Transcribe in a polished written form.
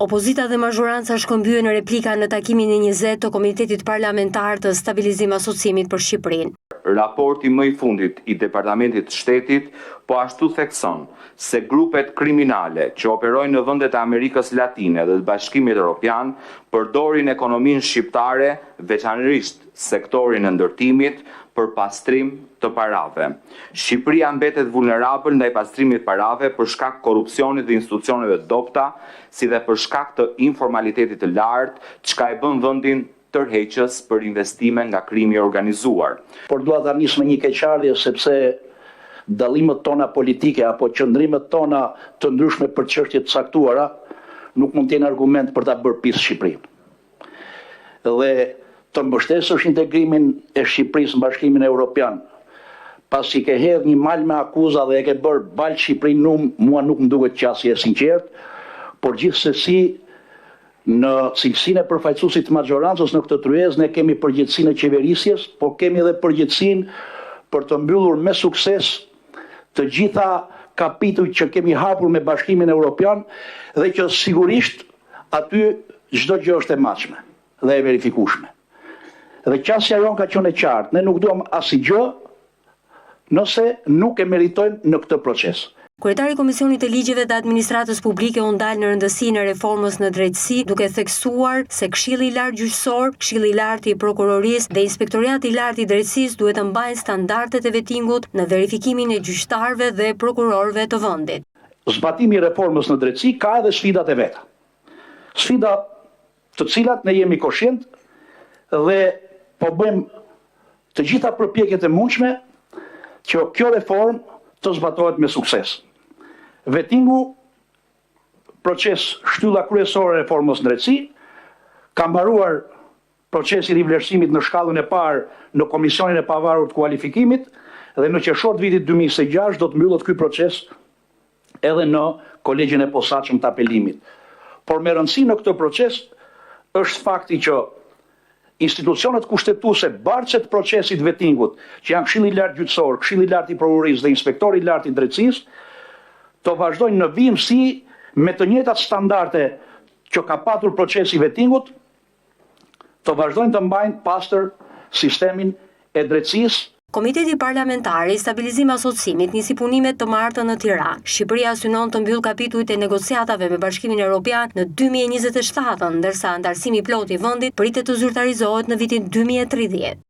Opozita dhe mazhoranca shkëmbyen në replika në takimin e 20 të Komitetit Parlamentar të Stabilizim Asociimit për Shqipërinë. Raporti më i fundit i Departamentit të Shtetit po ashtu thekson se grupet kriminale që operojnë në vendet e Amerikës Latine dhe të Bashkimit Evropian përdorin ekonominë shqiptare, veçanërisht sektorin e ndërtimit, për pastrim të parave. Shqipëria mbetet vulnerabël ndaj pastrimit parave për shkak korrupsionit dhe institucioneve të dobta, si dhe për shkak të informalitetit të lartë, çka e bën vendin tërheqës për investime nga krimi organizuar. Por dua ta nis me një keqardhje sepse dallimet tona politike apo qëndrimet tona të ndryshme për çështje të caktuara nuk mund të jenë argument për ta bërë pis Shqipërinë. Dhe të mbështesësh integrimin e Shqipërisë në Bashkimin Evropian, pasi ke hedhur një mal me akuza dhe e ke bërë bal Shqipërinë, mua nuk më duket qasje e sinqert, por gjithsesi në cilësinë e përfaqësuesit të majorancës në këtë tryezë ne kemi përgjegjësinë e qeverisjes, por kemi edhe përgjegjësinë për të mbyllur me sukses të gjitha kapitujt që kemi hapur me Bashkimin Evropian dhe që sigurisht aty çdo gjë është e matshme dhe e verifikueshme. Dhe qasja jon ka qenë e qartë, ne nuk duam asgjë nëse nuk e meritojmë në këtë proces. Kryetari i Komisionit të Ligjeve dhe Administratës Publike u ndal në rëndësinë e reformës në drejtësi, duke theksuar se Këshilli i Lartë Gjyqësor, Këshilli i Lartë i Prokurorisë dhe Inspektoriati i Lartë i Drejtësisë duhet të mbajnë standardet e vettingut në verifikimin e gjyqtarëve dhe prokurorëve të vendit. Zbatimi i reformës në drejtësi ka edhe sfidat e veta. Sfida të cilat ne jemi koshient dhe po bëjmë të gjitha përpjekjet e mundshme që kjo reformë të zbatohet me sukses. Vettingu, proces shtylla kryesore e reformës në drejtësi, ka mbaruar procesi i rivlerësimit në shkallën e parë në Komisionin e Pavarur të Kualifikimit dhe në qershor të vitit 2026 do të mbyllet ky proces edhe në Kolegjin e Posaçëm të Apelimit. Por me rëndësi në këtë proces është fakti që institucionet kushtetuese barçet procesit vettingut, që janë Këshilli i Lartë Gjyqësor, Këshilli i Lartë i Prokurorisë dhe Inspektori i Lartë i Drejtësisë, të vazhdojnë në vimësi me të njëjtat standarde që ka patur procesi i vettingut, të vazhdojnë të mbajnë pastër sistemin e drejtësisë. Komiteti Parlamentar i Stabilizim Asociimit nisi punimet të martën në Tiranë. Shqipëria synon të mbyll kapitujt e negociatave me Bashkimin Evropian në 2027, ndërsa antarësimi plot i vendit pritet të zyrtarizohet në vitin 2030.